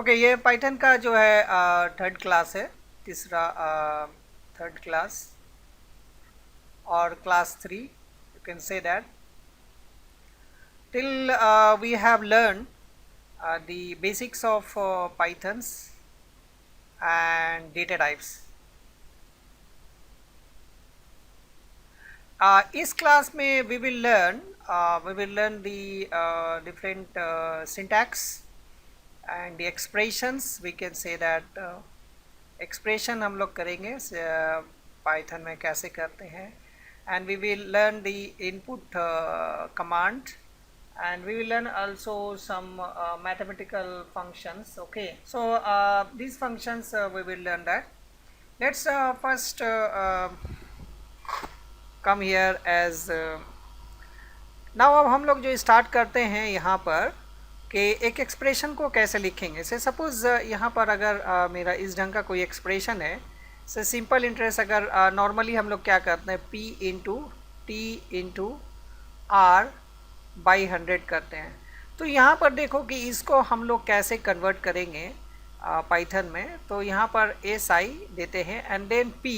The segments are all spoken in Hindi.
ओके, ये पाइथन का जो है थर्ड क्लास है, तीसरा थर्ड क्लास और class 3, you can say that. Till we have learned the basics of Pythons and data types. इस क्लास में we will learn the different syntax and the expressions. We can say that expression हम लोग करेंगे पाइथन में कैसे करते हैं, and we will learn the input command, and we will learn also some mathematical functions. Okay, so these functions we will learn that. Let's first come here as now. अब हम लोग जो स्टार्ट करते हैं यहाँ पर कि एक एक्सप्रेशन को कैसे लिखेंगे। से सपोज़ यहाँ पर अगर मेरा इस ढंग का कोई एक्सप्रेशन है, से सिंपल इंटरेस्ट अगर नॉर्मली हम लोग क्या करते हैं, P into T into R by 100 करते हैं। तो यहाँ पर देखो कि इसको हम लोग कैसे कन्वर्ट करेंगे पाइथन में। तो यहाँ पर एस आई देते हैं and then P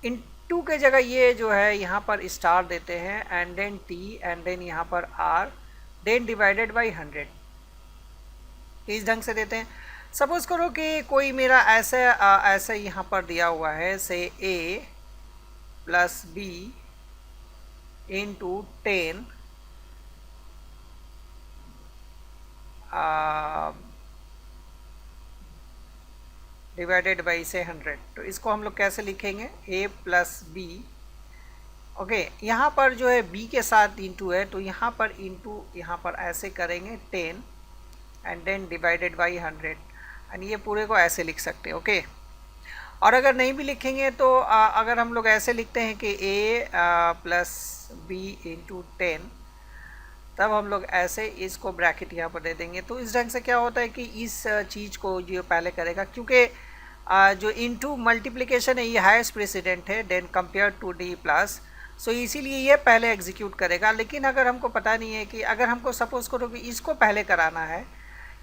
into के जगह ये जो है यहाँ पर स्टार देते हैं and then T and then यहाँ पर आर देन डिवाइडेड बाई 100, इस ढंग से देते हैं। सपोज करो कि कोई मेरा ऐसे यहाँ पर दिया हुआ है, से a plus B into 10 divided by से 100। तो इसको हम लोग कैसे लिखेंगे, a प्लस बी। ओके, यहाँ पर जो है b के साथ इंटू है, तो यहाँ पर इंटू यहाँ पर ऐसे करेंगे 10 and then divided by 100, and ये पूरे को ऐसे लिख सकते हैं। ओके, और अगर नहीं भी लिखेंगे तो अगर हम लोग ऐसे लिखते हैं कि a प्लस बी इंटू 10, तब हम लोग ऐसे इसको ब्रैकेट यहाँ पर दे देंगे। तो इस ढंग से क्या होता है कि इस चीज़ को जो पहले करेगा, क्योंकि जो इनटू मल्टीप्लिकेशन है ये हाईएस्ट प्रेसिडेंट है then compare to D plus, so इसीलिए ये पहले एग्जीक्यूट करेगा। लेकिन अगर हमको पता नहीं है कि अगर हमको सपोज करो कि इसको पहले कराना है,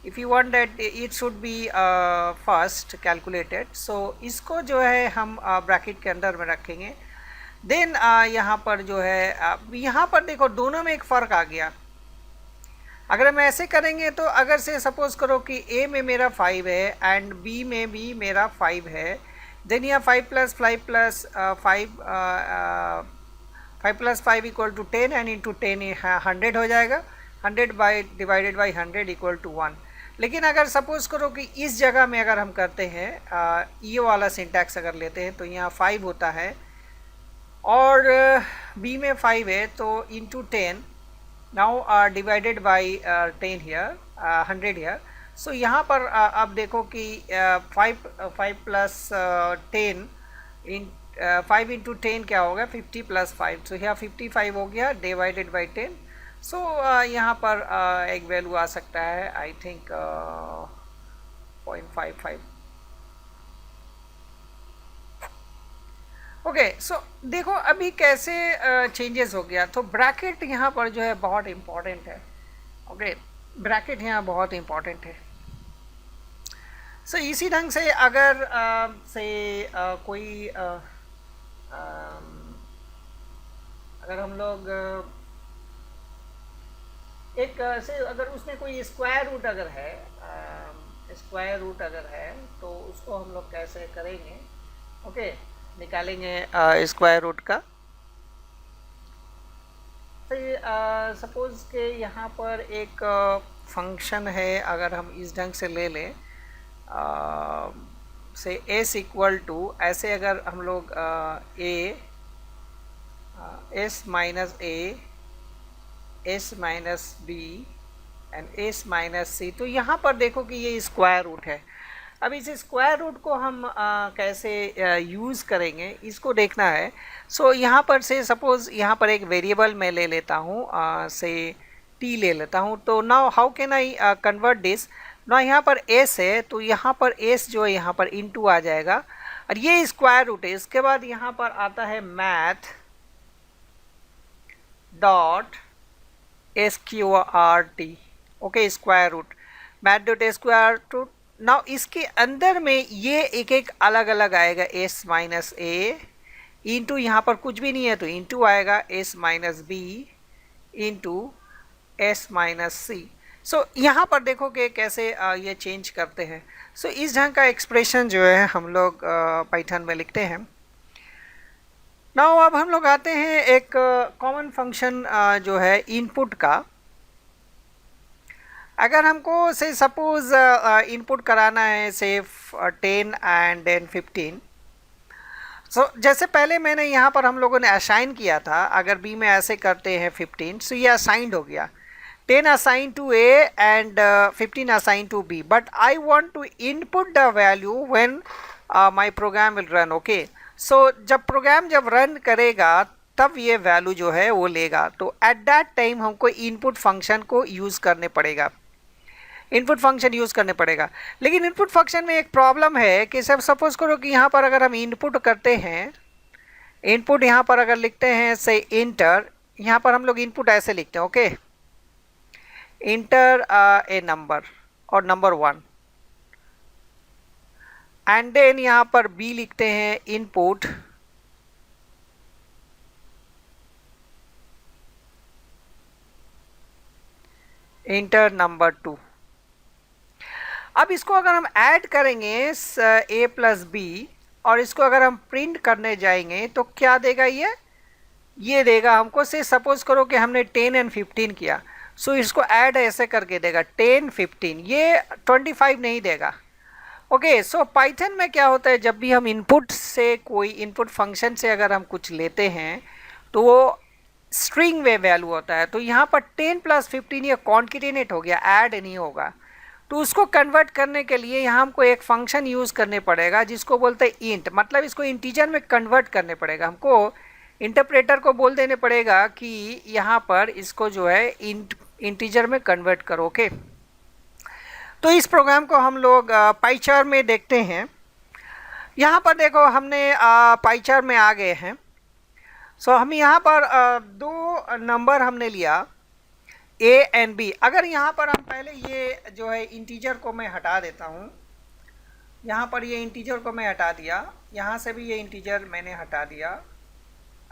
if you want that it should be first calculated, so इसको जो है हम ब्रैकेट के अंदर में रखेंगे। देन यहाँ पर जो है यहाँ पर देखो दोनों में एक फ़र्क आ गया। अगर हम ऐसे करेंगे तो अगर से सपोज करो कि A में मेरा 5 है एंड B में भी मेरा 5 है, देन यहाँ 5 plus 5 plus 5 plus 5 equal to 10 and into 10 100 हो जाएगा। 100 by divided by 100 equal to 1। लेकिन अगर सपोज करो कि इस जगह में अगर हम करते हैं ये वाला सिंटैक्स अगर लेते हैं, तो यहाँ 5 होता है और B में 5 है, तो into 10 now divided by 10 here 100 here. So यहाँ पर आप देखो कि 5 प्लस 10 इन 5 इंटू 10 क्या होगा, 50 प्लस 5, सो यहाँ 55 हो गया डिवाइडेड बाई 10। सो यहाँ पर एक वैल्यू आ सकता है, आई थिंक 0.55। ओके, सो देखो अभी कैसे चेंजेस हो गया। तो ब्रैकेट यहाँ पर जो है बहुत इम्पॉर्टेंट है। ओके, ब्रैकेट यहाँ बहुत इम्पॉर्टेंट है। सो इसी ढंग से अगर कोई अगर हम लोग एक से अगर उसमें कोई स्क्वायर रूट अगर है, तो उसको हम लोग कैसे करेंगे। ओके, निकालेंगे स्क्वायर रूट का। तो सपोज के यहाँ पर एक फंक्शन है, अगर हम इस ढंग से ले लें से s इक्वल टू ऐसे, अगर हम लोग s minus a, s minus b and s minus c, तो यहाँ पर देखो कि ये स्क्वायर रूट है। अब इस स्क्वायर रूट को हम कैसे यूज़ करेंगे इसको देखना है। सो यहाँ पर से सपोज़ यहाँ पर एक वेरिएबल मैं ले लेता हूँ, से t ले लेता हूँ। तो now how can I convert this. ना यहाँ पर s है, तो यहाँ पर s जो है यहाँ पर इनटू आ जाएगा और ये स्क्वायर रूट है। इसके बाद यहाँ पर आता है math dot sqrt। Okay, square root, math dot square root now इसके अंदर में ये एक एक अलग अलग आएगा, एस माइनस ए इंटू, यहाँ पर कुछ भी नहीं है तो इंटू आएगा S minus B into S minus C. So यहाँ पर देखो कि कैसे ये चेंज करते हैं। सो इस ढंग का एक्सप्रेशन जो है हम लोग पाइथन में लिखते हैं। नाउ अब हम लोग आते हैं एक कॉमन फंक्शन जो है इनपुट का। अगर हमको से सपोज इनपुट कराना है से 10 एंड देन 15, सो जैसे पहले मैंने यहाँ पर हम लोगों ने असाइन किया था, अगर बी में ऐसे करते हैं 15, सो ये असाइंड हो गया, 10 assign to A and 15 assign to B, but I want to input the value when my program will run. Okay, so जब प्रोग्राम जब रन करेगा तब ये वैल्यू जो है वो लेगा, तो एट दैट टाइम हमको इनपुट फंक्शन को यूज़ करने पड़ेगा, इनपुट फंक्शन यूज़ करने पड़ेगा। लेकिन इनपुट फंक्शन में एक प्रॉब्लम है कि सब सपोज करो कि यहाँ पर अगर हम इनपुट करते हैं, इनपुट यहाँ पर अगर लिखते हैं से इंटर, यहाँ पर हम लोग इनपुट ऐसे लिखते हैं, ओके, इंटर ए नंबर और नंबर 1, एंड देन यहाँ पर बी लिखते हैं इनपुट इंटर नंबर 2। अब इसको अगर हम ऐड करेंगे ए प्लस बी और इसको अगर हम प्रिंट करने जाएंगे तो क्या देगा ये देगा हमको, से सपोज करो कि हमने 10 एंड 15 किया, सो इसको ऐड ऐसे करके देगा 10 15, ये 25 नहीं देगा। ओके, सो पाइथन में क्या होता है, जब भी हम इनपुट से कोई इनपुट फंक्शन से अगर हम कुछ लेते हैं तो वो स्ट्रिंग में वैल्यू होता है, तो यहाँ पर 10 प्लस 15 ये कॉन्केटेनेट हो गया, ऐड नहीं होगा। तो उसको कन्वर्ट करने के लिए यहाँ हमको एक फंक्शन यूज़ करने पड़ेगा जिसको बोलते हैं इंट, मतलब इसको इंटीजर में कन्वर्ट करने पड़ेगा, हमको इंटरप्रेटर को बोल देने पड़ेगा कि यहाँ पर इसको जो है इंटीजर में कन्वर्ट करो। ओके, तो इस प्रोग्राम को हम लोग पाइचार में देखते हैं। यहाँ पर देखो हमने पाइचार में आ गए हैं। सो हम यहाँ पर दो नंबर हमने लिया ए एंड बी। अगर यहाँ पर हम पहले ये जो है इंटीजर को मैं हटा देता हूँ, यहाँ पर ये इंटीजर को मैं हटा दिया, यहाँ से भी ये इंटीजर मैंने हटा दिया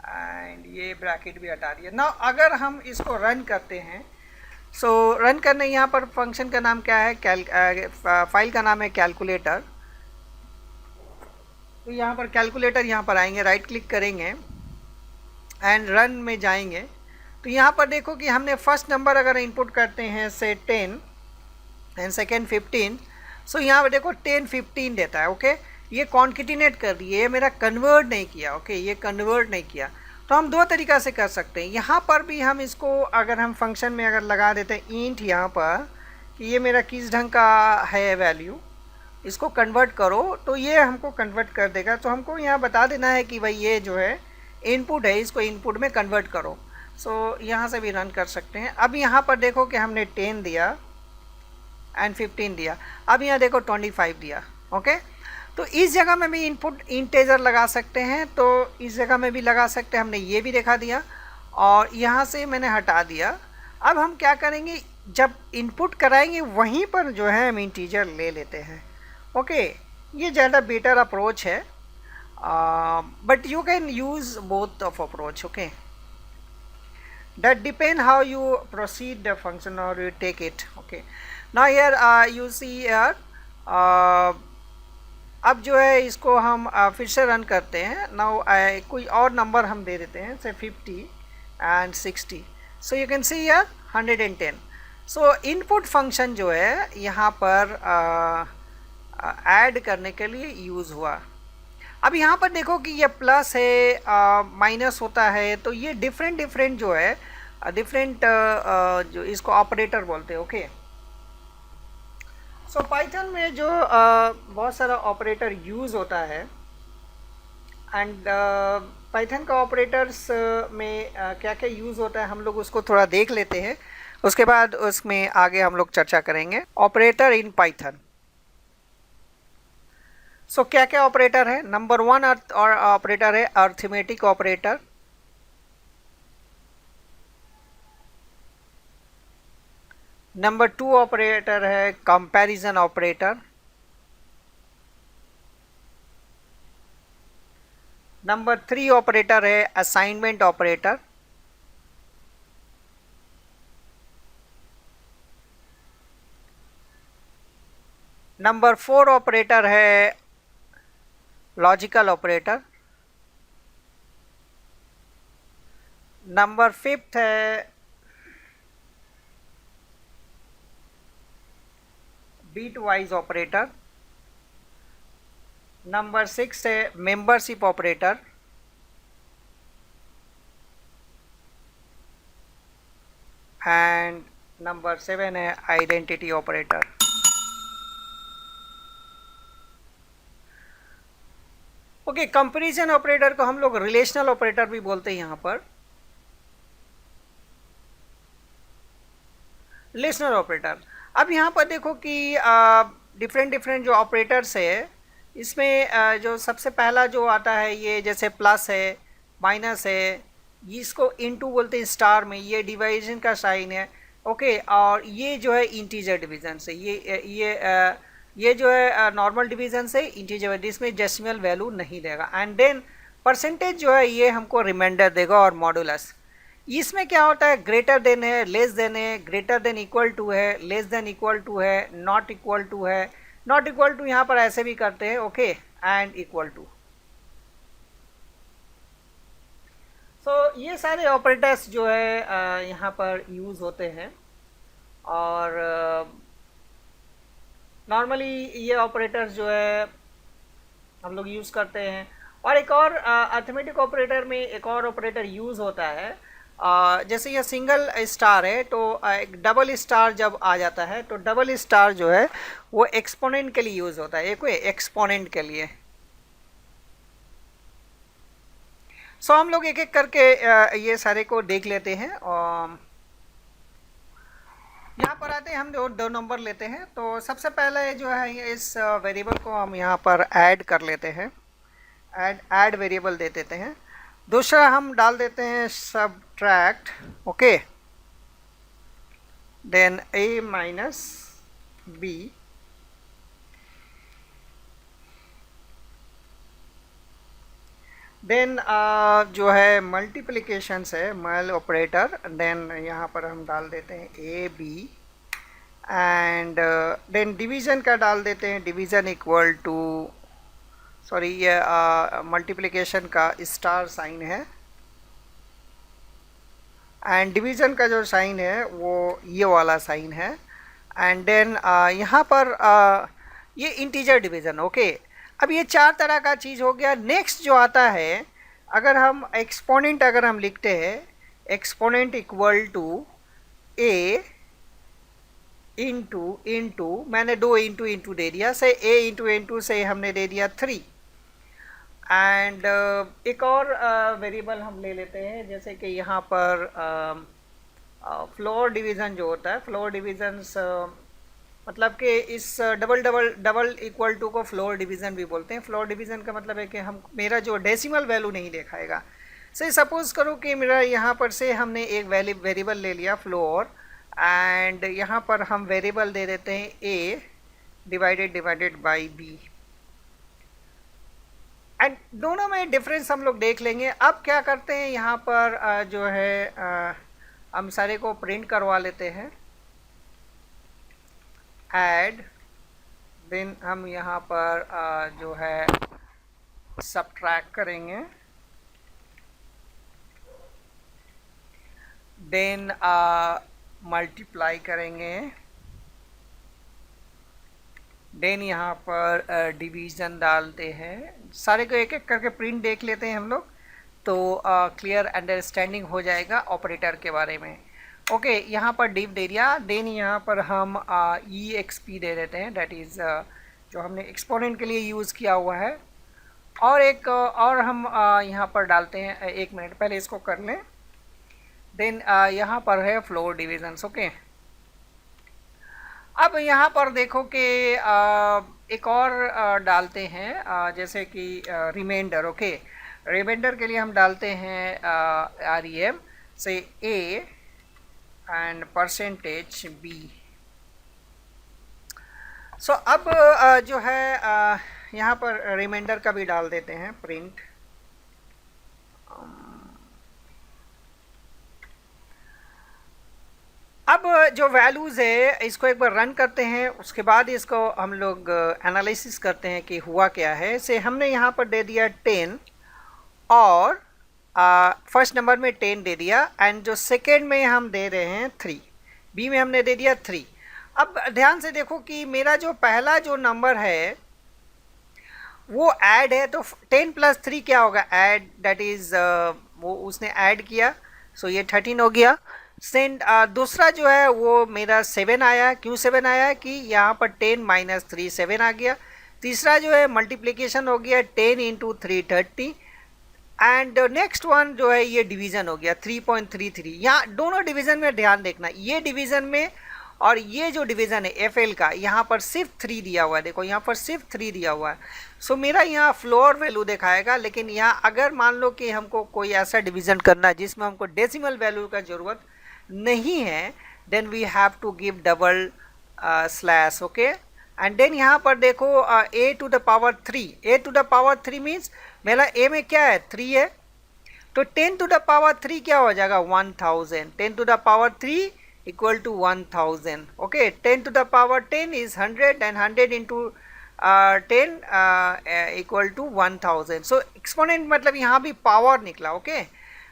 एंड ये ब्रैकेट भी हटा दिया। ना अगर हम इसको रन करते हैं, सो रन करने यहाँ पर फंक्शन का नाम क्या है, फाइल का नाम है कैलकुलेटर। तो यहाँ पर कैलकुलेटर, यहाँ पर आएंगे, राइट क्लिक करेंगे एंड रन में जाएंगे, तो यहाँ पर देखो कि हमने फर्स्ट नंबर अगर इनपुट करते हैं से 10 एंड सेकेंड 15, सो यहाँ पर देखो 10 15 देता है। ओके, ये कॉन्केटिनेट कर दिए, ये मेरा कन्वर्ट नहीं किया। ओके, ये कन्वर्ट नहीं किया। तो हम दो तरीक़ा से कर सकते हैं, यहाँ पर भी हम इसको अगर हम फंक्शन में अगर लगा देते हैं इंट यहाँ पर कि ये मेरा किस ढंग का है वैल्यू, इसको कन्वर्ट करो, तो ये हमको कन्वर्ट कर देगा। तो हमको यहाँ बता देना है कि भाई ये जो है इनपुट है, इसको इनपुट में कन्वर्ट करो। सो यहाँ से भी रन कर सकते हैं। अब यहाँ पर देखो कि हमने 10 दिया एंड 15 दिया, अब यहाँ देखो 25 दिया। ओके, तो इस जगह में भी इनपुट इंटेजर लगा सकते हैं, तो इस जगह में भी लगा सकते हैं, हमने ये भी देखा दिया और यहाँ से मैंने हटा दिया। अब हम क्या करेंगे, जब इनपुट कराएंगे वहीं पर जो है हम इंटीजर ले लेते हैं। ओके, ये ज़्यादा बेटर अप्रोच है, but you can use both of approach. Okay, that depend how you proceed the function or you take it. Okay, now here you see here अब जो है इसको हम फिर से रन करते हैं। नाउ कोई और नंबर हम दे देते हैं, से 50 and 60, so you can see here 110। So input function जो है यहाँ पर ऐड करने के लिए यूज़ हुआ। अब यहाँ पर देखो कि ये प्लस है, माइनस होता है, तो ये डिफरेंट जो है डिफरेंट जो इसको ऑपरेटर बोलते हैं। ओके, सो पाइथन में जो बहुत सारा ऑपरेटर यूज़ होता है एंड पाइथन का ऑपरेटर्स में क्या क्या यूज़ होता है हम लोग उसको थोड़ा देख लेते हैं, उसके बाद उसमें आगे हम लोग चर्चा करेंगे। ऑपरेटर इन पाइथन, सो क्या क्या ऑपरेटर है। नंबर 1 और ऑपरेटर है अर्थमेटिक ऑपरेटर, नंबर 2 ऑपरेटर है कंपैरिजन ऑपरेटर, नंबर 3 ऑपरेटर है असाइनमेंट ऑपरेटर। नंबर 4 ऑपरेटर है लॉजिकल ऑपरेटर। नंबर 5 है बीट वाइज ऑपरेटर। नंबर 6 है मेंबरशिप ऑपरेटर। एंड नंबर 7 है identity operator. Okay, comparison operator को हम लोग रिलेशनल ऑपरेटर भी बोलते हैं यहाँ पर। रिलेशनल ऑपरेटर, अब यहाँ पर देखो कि डिफरेंट डिफरेंट जो ऑपरेटर्स है इसमें जो सबसे पहला जो आता है ये जैसे प्लस है, माइनस है, इसको इनटू बोलते हैं स्टार में, ये डिवीजन का साइन है। ओके, और ये जो है इंटीजर डिवीजन से, ये जो है नॉर्मल डिवीजन से इंटीजर, इसमें डेसिमल वैल्यू नहीं देगा। एंड देन परसेंटेज जो है ये हमको रिमाइंडर देगा, और मॉडुलस। इसमें क्या होता है, ग्रेटर देन है, लेस देन है, ग्रेटर देन इक्वल टू है, लेस देन इक्वल टू है, नॉट इक्वल टू है। नॉट इक्वल टू यहाँ पर ऐसे भी करते हैं, ओके, एंड इक्वल टू। सो ये सारे ऑपरेटर्स जो है यहाँ पर यूज़ होते हैं, और नॉर्मली ये ऑपरेटर्स जो है हम लोग यूज़ करते हैं। और एक और अर्थमेटिक ऑपरेटर में एक और ऑपरेटर यूज़ होता है, जैसे ये सिंगल स्टार है तो एक डबल स्टार जब आ जाता है तो डबल स्टार जो है वो एक्सपोनेंट के लिए यूज़ होता है, एक एक्सपोनेंट के लिए। सो हम लोग एक एक करके ये सारे को देख लेते हैं। यहाँ पर आते हैं, हम दो नंबर लेते हैं। तो सबसे पहले जो है इस वेरिएबल को हम यहाँ पर ऐड कर लेते हैं, ऐड वेरिएबल दे देते हैं। दूसरा हम डाल देते हैं subtract, okay, then a minus b, then जो है मल्टीप्लिकेशन है मल ऑपरेटर, देन यहाँ पर हम डाल देते हैं A B, and then division का डाल देते हैं, डिवीज़न इक्वल टू, सॉरी ये मल्टीप्लिकेशन का स्टार साइन है, एंड डिवीज़न का जो साइन है वो ये वाला साइन है। एंड देन यहाँ पर ये इंटीजर डिवीज़न, ओके। अब ये चार तरह का चीज़ हो गया। नेक्स्ट जो आता है, अगर हम एक्सपोनेंट अगर हम लिखते हैं, exponent equal to A into मैंने 2 इंटू दे दिया, से a इंटू से हमने दे दिया 3। एंड एक और वेरिएबल हम ले लेते हैं, जैसे कि यहाँ पर फ्लोर डिवीज़न जो होता है, फ्लोर डिवीज़न्स मतलब कि इस डबल इक्वल टू को फ्लोर डिवीज़न भी बोलते हैं। फ्लोर डिवीज़न का मतलब है कि हम मेरा जो डेसिमल वैल्यू नहीं दिखाएगा। से सपोज़ करो कि मेरा यहाँ पर से हमने एक वेरिएबल ले लिया फ्लोर, एंड यहाँ पर हम वेरिएबल दे देते हैं a divided by b, and दोनों में डिफरेंस हम लोग देख लेंगे। अब क्या करते हैं, यहाँ पर जो है हम सारे को प्रिंट करवा लेते हैं, ऐड, देन हम यहाँ पर जो है सबट्रैक्ट करेंगे, देन मल्टीप्लाई करेंगे, देन यहाँ पर डिवीज़न डालते हैं। सारे को एक एक करके प्रिंट देख लेते हैं हम लोग, तो क्लियर अंडरस्टैंडिंग हो जाएगा ऑपरेटर के बारे में। ओके, यहाँ पर डिव दे दिया, देन यहाँ पर हम ई एक्स पी दे देते हैं, डेट इज़ जो हमने एक्सपोनेंट के लिए यूज़ किया हुआ है। और एक और हम यहाँ पर डालते हैं, एक मिनट पहले इसको कर लें, देन यहाँ पर है फ्लोर डिवीज़न्स, ओके। अब यहाँ पर देखो कि एक और डालते हैं, जैसे कि रिमाइंडर, ओके। रिमाइंडर के लिए हम डालते हैं REM से a एंड परसेंटेज b। सो अब जो है यहाँ पर रिमाइंडर का भी डाल देते हैं, प्रिंट अब जो वैल्यूज़ है इसको एक बार रन करते हैं, उसके बाद इसको हम लोग एनालिसिस करते हैं कि हुआ क्या है। से हमने यहाँ पर दे दिया 10 और फर्स्ट नंबर में 10 दे दिया, एंड जो सेकेंड में हम दे रहे हैं 3, बी में हमने दे दिया 3। अब ध्यान से देखो कि मेरा जो पहला जो नंबर है वो ऐड है, तो 10 प्लस 3 क्या होगा, ऐड, दैट इज़ वो उसने ऐड किया, सो ये 13 हो गया। सेंड दूसरा जो है वो मेरा 7 आया। क्यों 7 आया कि यहाँ पर 10 माइनस 3 7 आ गया। तीसरा जो है मल्टीप्लिकेशन हो गया 10 इंटू 3 30, एंड नेक्स्ट वन जो है ये डिवीज़न हो गया 3.33। यहाँ दोनों डिवीज़न में ध्यान देखना, ये डिवीज़न में और ये जो डिवीज़न है एफएल का, यहाँ पर सिर्फ 3 दिया हुआ है। देखो यहाँ पर सिर्फ 3 दिया हुआ है। सो मेरा यहाँ फ्लोर वैल्यू दिखाएगा, लेकिन यहाँ अगर मान लो कि हमको कोई ऐसा डिवीज़न करना है जिसमें हमको डेसिमल वैल्यू का ज़रूरत नहीं है, then we have to give double slash, okay. And then यहाँ पर देखो a to the power 3, a to the power 3 means मेरा a में क्या है 3 है, तो 10 टू द पावर 3 क्या हो जाएगा 1000। 10 to the power 3 equal to 1000, okay. 10 to the power 10 is 100 and 100 into 10 equal to 1000। So exponent मतलब यहाँ भी पावर निकला, ओके।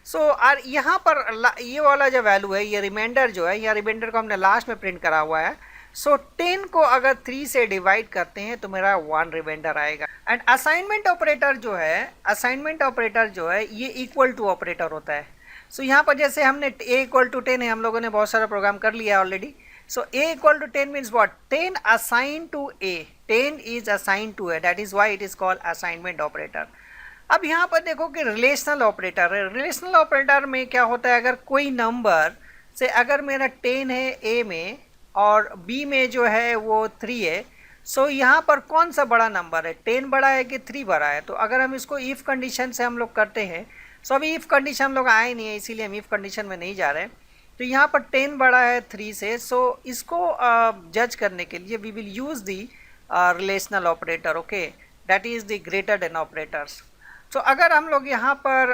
सो और यहाँ पर ये वाला जो वैल्यू है, ये रिमाइंडर जो है, या रिमाइंडर को हमने लास्ट में प्रिंट करा हुआ है। सो 10 को अगर 3 से डिवाइड करते हैं तो मेरा 1 रिमाइंडर आएगा। एंड असाइनमेंट ऑपरेटर जो है, असाइनमेंट ऑपरेटर जो है ये इक्वल टू ऑपरेटर होता है। सो यहाँ पर जैसे हमने a इक्वल टू 10 है, हम लोगों ने बहुत सारा प्रोग्राम कर लिया already. So a equal to 10 means what, 10 assign to a, 10 is assign to a, that is why it is called assignment operator. अब यहाँ पर देखो कि रिलेशनल ऑपरेटर है। रिलेशनल ऑपरेटर में क्या होता है, अगर कोई नंबर से अगर मेरा 10 है a में और b में जो है वो 3 है, सो यहाँ पर कौन सा बड़ा नंबर है, 10 बड़ा है कि 3 बड़ा है। तो अगर हम इसको इफ़ कंडीशन से हम लोग करते हैं, सो अभी इफ़ कंडीशन हम लोग आए नहीं है इसीलिए हम इफ़ कंडीशन में नहीं जा रहे हैं। तो यहाँ पर 10 बड़ा है 3 से, सो इसको जज करने के लिए we will use the relational operator, okay, that is the greater than operators. तो अगर हम लोग यहाँ पर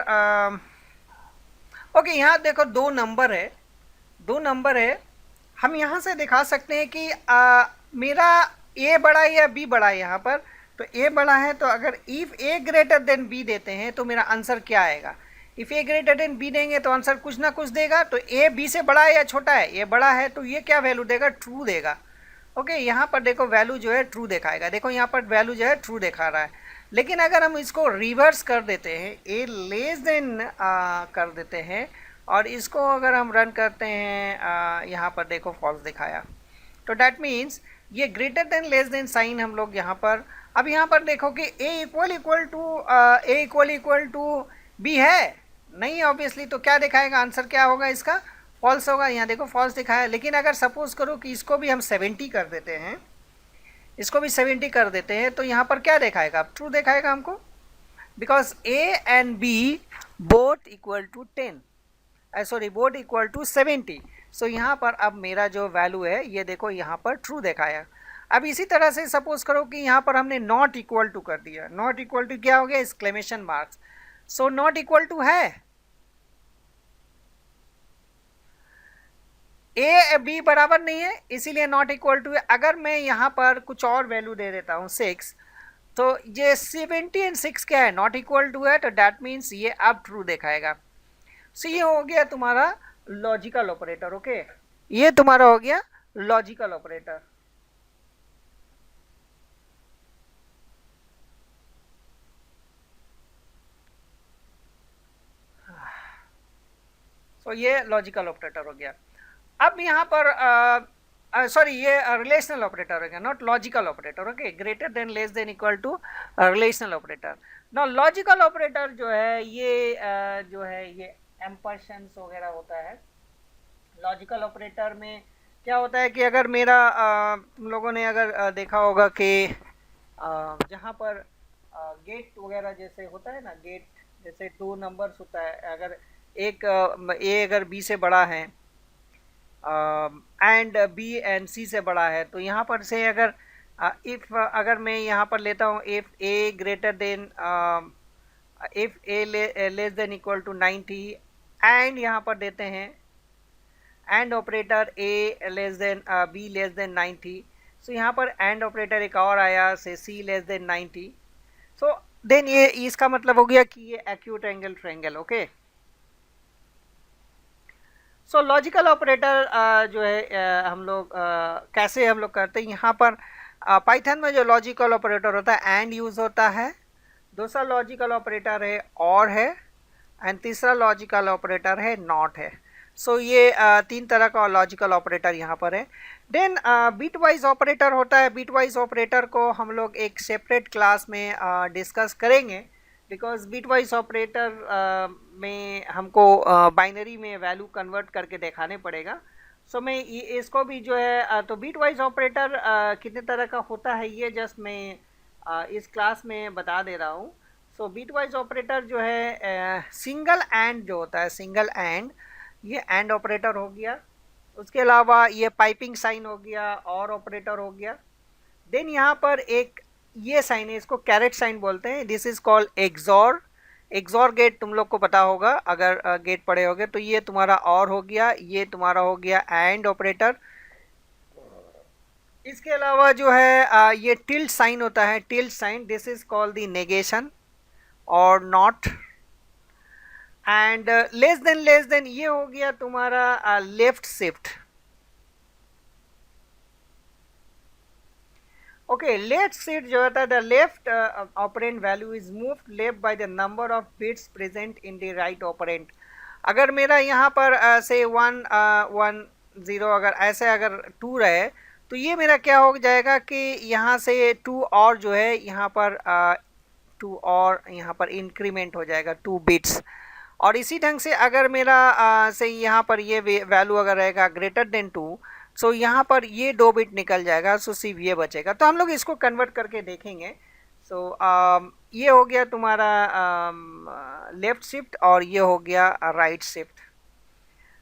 ओके, यहाँ देखो दो नंबर है, हम यहाँ से दिखा सकते हैं कि मेरा a बड़ा है या b बड़ा है। यहाँ पर तो a बड़ा है, तो अगर if a greater then b देते हैं तो मेरा आंसर क्या आएगा, if a greater then b देंगे तो आंसर कुछ ना कुछ देगा। तो a b से बड़ा है या छोटा है, a बड़ा है, तो ये क्या वैल्यू देगा, ट्रू देगा, ओके। यहाँ पर देखो वैल्यू जो है ट्रू दिखाएगा, देखो यहाँ पर वैल्यू जो है ट्रू दिखा रहा है। लेकिन अगर हम इसको रिवर्स कर देते हैं, a लेस देन कर देते हैं और इसको अगर हम रन करते हैं, यहाँ पर देखो फॉल्स दिखाया, तो डैट मीन्स ये greater than less than sign हम लोग यहाँ पर, अब यहाँ पर देखो कि a इक्वल टू b है नहीं ऑब्वियसली, तो क्या दिखाएगा, आंसर क्या होगा इसका, फॉल्स होगा। यहाँ देखो फॉल्स दिखाया। लेकिन अगर सपोज करो कि इसको भी हम 70 कर देते हैं, इसको भी 70 कर देते हैं, तो यहाँ पर क्या दिखाएगा, अब ट्रू दिखाएगा हमको, because a and b both equal to 10, sorry both equal to 70। So यहाँ पर अब मेरा जो वैल्यू है ये देखो यहाँ पर ट्रू दिखाया। अब इसी तरह से सपोज करो कि यहाँ पर हमने नॉट इक्वल टू कर दिया, नॉट इक्वल टू क्या हो गया, exclamation marks. So not equal to है, a b बराबर नहीं है इसीलिए नॉट इक्वल टू है। अगर मैं यहाँ पर कुछ और वैल्यू दे देता हूँ 6, तो ये 70 एंड 6 क्या है, नॉट इक्वल टू है, तो डैट मीन्स ये अब ट्रू दिखाएगा। सो ये हो गया तुम्हारा लॉजिकल ऑपरेटर, ओके, ये तुम्हारा हो गया लॉजिकल ऑपरेटर। तो ये लॉजिकल ऑपरेटर हो गया। अब यहाँ पर सॉरी ये रिलेशनल ऑपरेटर हो गया, not logical operator, okay, greater than less than equal to relational operator. ना लॉजिकल ऑपरेटर जो है ये जो है ये एम्परसेंड वगैरह होता है। लॉजिकल ऑपरेटर में क्या होता है कि अगर मेरा तुम लोगों ने अगर देखा होगा कि जहाँ पर गेट वगैरह जैसे होता है ना, गेट जैसे 2 नंबर्स होता है, अगर एक a अगर b से बड़ा है एंड b एंड c से बड़ा है, तो यहाँ पर से अगर इफ़ अगर मैं यहाँ पर लेता हूँ if a greater than if a less than equal to 90 and यहाँ पर देते हैं and operator A less than B less than 90, so यहाँ पर एंड ऑपरेटर एक और आया से C less than 90, so then ये इसका मतलब हो गया कि ये acute angle triangle. Okay, so logical operator जो है हम लोग कैसे हम लोग करते हैं, यहाँ पर पाइथन में जो लॉजिकल ऑपरेटर होता है एंड यूज होता है, दूसरा लॉजिकल ऑपरेटर है और है, एंड तीसरा लॉजिकल ऑपरेटर है नॉट है। सो ये तीन तरह का लॉजिकल ऑपरेटर यहाँ पर है। देन बिट वाइज ऑपरेटर होता है, बिट वाइज ऑपरेटर को हम लोग एक सेपरेट क्लास में डिस्कस करेंगे, बिकॉज बिट वाइज ऑपरेटर में हमको बाइनरी में वैल्यू कन्वर्ट करके दिखाने पड़ेगा। सो मैं इसको भी जो है तो बिट वाइज ऑपरेटर कितने तरह का होता है ये जस्ट मैं इस क्लास में बता दे रहा हूँ। सो बिट वाइज ऑपरेटर जो है सिंगल एंड जो होता है, सिंगल एंड, ये एंड ऑपरेटर हो गया, उसके अलावा ये पाइपिंग साइन हो गया और ऑपरेटर हो गया। देन यहाँ पर एक ये साइन है, इसको कैरेट साइन बोलते हैं, this is called XOR. XOR gate तुम लोग को पता होगा अगर गेट पढ़े होगे, तो ये तुम्हारा और हो गया, ये तुम्हारा हो गया एंड ऑपरेटर। इसके अलावा जो है ये टिल्ट साइन होता है, tilt sign, this is called the negation और नॉट। एंड लेस देन ये हो गया तुम्हारा left shift. Okay, left shift जो होता है, the left operand value is moved left by the number of bits present in the right operand. अगर मेरा यहाँ पर से 1 1 0 अगर ऐसे अगर 2 रहे, तो ये मेरा क्या हो जाएगा कि यहाँ से 2 और जो है यहाँ पर 2 और यहाँ पर इंक्रीमेंट हो जाएगा 2 बिट्स। और इसी ढंग से अगर मेरा से यहाँ पर ये वैल्यू अगर रहेगा ग्रेटर देन 2, सो यहाँ पर ये 2 बिट निकल जाएगा, सो सिर्फ ये बचेगा। तो हम लोग इसको कन्वर्ट करके देखेंगे। सो ये हो गया तुम्हारा लेफ्ट शिफ्ट और ये हो गया राइट शिफ्ट।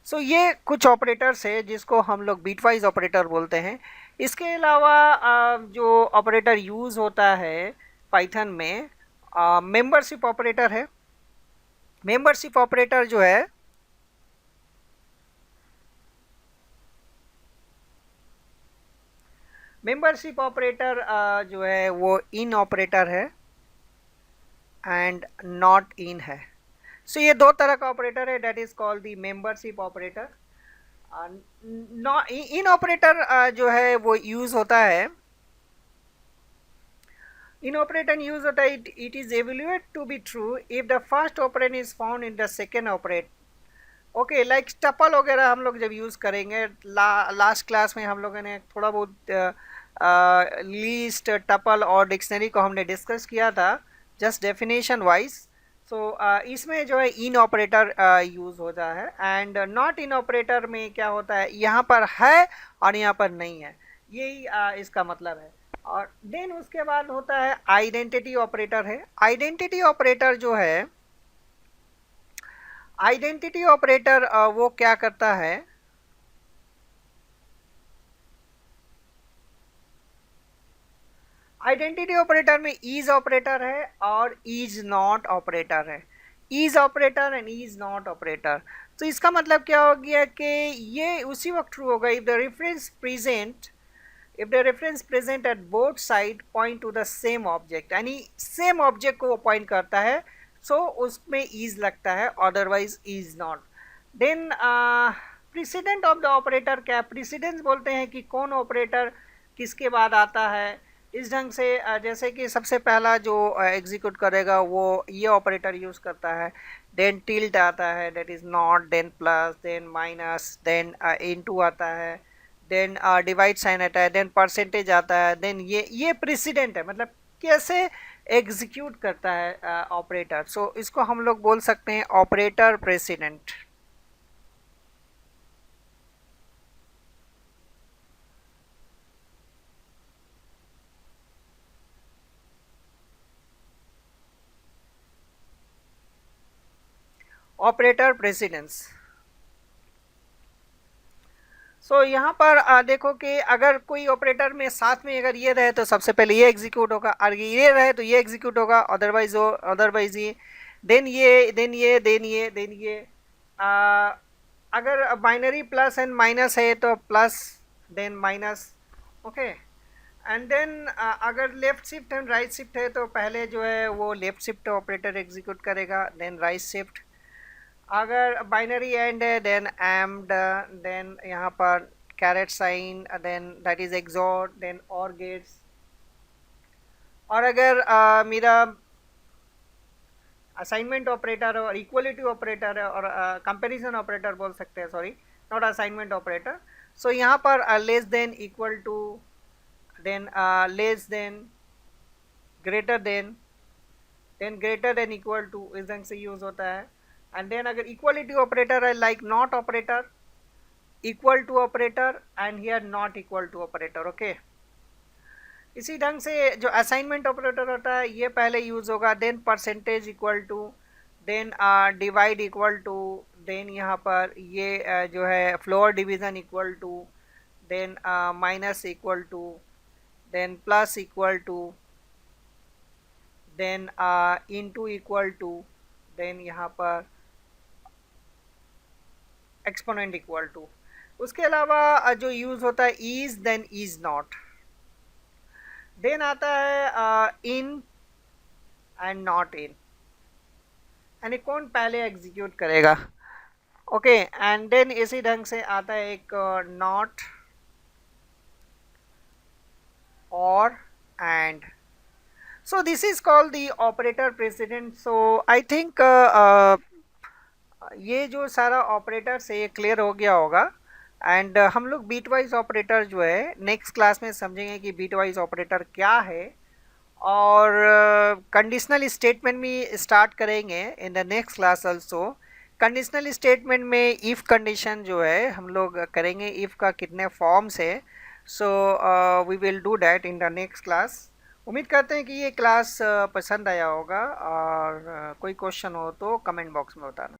सो ये कुछ ऑपरेटर्स है जिसको हम लोग बिटवाइज ऑपरेटर बोलते हैं। इसके अलावा जो ऑपरेटर यूज़ होता है पाइथन में, मेंबरशिप ऑपरेटर है। मेंबरशिप ऑपरेटर जो है मेंबरशिप ऑपरेटर जो है वो इन ऑपरेटर है एंड नॉट इन है। सो ये दो तरह का ऑपरेटर है, that is called the membership operator. In operator जो है वो यूज होता है, इन ऑपरेटर यूज होता है, it is evaluate to be true if the first operand is found in the second operand. Okay, like tuple वगैरह हम लोग जब यूज़ करेंगे, लास्ट क्लास में हम लोगों ने थोड़ा बहुत लीस्ट टपल और डिक्शनरी को हमने डिस्कस किया था जस्ट डेफिनेशन वाइज। सो इसमें जो है इन ऑपरेटर यूज़ होता है, एंड नॉट इन ऑपरेटर में क्या होता है, यहाँ पर है और यहाँ पर नहीं है, यही इसका मतलब है। और देन उसके बाद होता है आइडेंटिटी ऑपरेटर है। आइडेंटिटी ऑपरेटर जो है, आइडेंटिटी ऑपरेटर वो क्या करता है, आइडेंटिटी ऑपरेटर में इज ऑपरेटर है और इज नॉट ऑपरेटर है, is operator and is not operator. तो इसका मतलब क्या हो गया कि ये उसी वक्त ट्रू होगा if the reference present, if the reference present at both side point to the same object, यानी सेम ऑब्जेक्ट को वो पॉइंट करता है, सो उसमें इज लगता है, otherwise is not. Then precedence of the operator, क्या प्रेसिडेंस बोलते हैं कि कौन ऑपरेटर किसके बाद आता है। इस ढंग से जैसे कि सबसे पहला जो एग्जीक्यूट करेगा वो ये ऑपरेटर यूज़ करता है, देन टिल्ट आता है, that is not, then plus, then minus, then into आता है, देन डिवाइड साइन आता है, देन परसेंटेज आता है, देन ये प्रेसिडेंट है, मतलब कैसे एग्जीक्यूट करता है ऑपरेटर। सो इसको हम लोग बोल सकते हैं operator precedence. Operator precedence. So यहाँ पर देखो कि अगर कोई ऑपरेटर में साथ में अगर ये रहे तो सबसे पहले ये एग्जीक्यूट होगा, और ये रहे तो ये एग्जीक्यूट होगा, अदरवाइज ये, देन ये, देन ये, देन ये, देन ये। अगर बाइनरी प्लस एंड माइनस है तो plus then minus, okay. And then अगर left shift and right shift है तो पहले जो है वो लेफ्ट शिफ्ट ऑपरेटर एग्जीक्यूट करेगा, देन राइट शिफ्ट। अगर बाइनरी एंड है देन एम्ड, देन यहाँ पर caret sign, then that is XOR, then or gates. और अगर मेरा असाइनमेंट ऑपरेटर और इक्वलिटी ऑपरेटर और कंपैरिजन ऑपरेटर बोल सकते हैं, sorry not assignment operator. So यहाँ पर less than, equal to, then less than, greater than greater than, equal to, इस ढंग से यूज होता है। एंड देन अगर इक्वलिटी ऑपरेटर है like not operator, equal to operator and here not equal to operator, okay. इसी ढंग से जो असाइनमेंट ऑपरेटर होता है ये पहले यूज होगा, then percentage equal to, then divide equal to, then यहाँ पर ये जो है floor division equal to, then minus equal to, then plus equal to, then into equal to, then यहाँ पर एक्सपोनेंट इक्वल टू। उसके अलावा जो यूज होता है is, then is not, then आता है इन एंड नॉट इन, यानी कौन पहले एग्जीक्यूट करेगा, ओके। एंड देन इसी ढंग से आता है एक नॉट और and. so this is called the operator precedent। so I think ये जो सारा ऑपरेटर से ये क्लियर हो गया होगा। एंड हम लोग बीट वाइज ऑपरेटर जो है नेक्स्ट क्लास में समझेंगे कि बीट वाइज ऑपरेटर क्या है, और कंडीशनल स्टेटमेंट भी स्टार्ट करेंगे इन the next class also. Conditional statement में इफ़ कंडीशन जो है हम लोग करेंगे, इफ़ का कितने फॉर्म्स है। So we will do that in the next class. उम्मीद करते हैं कि ये क्लास पसंद आया होगा, और कोई क्वेश्चन हो तो कमेंट बॉक्स में बताना।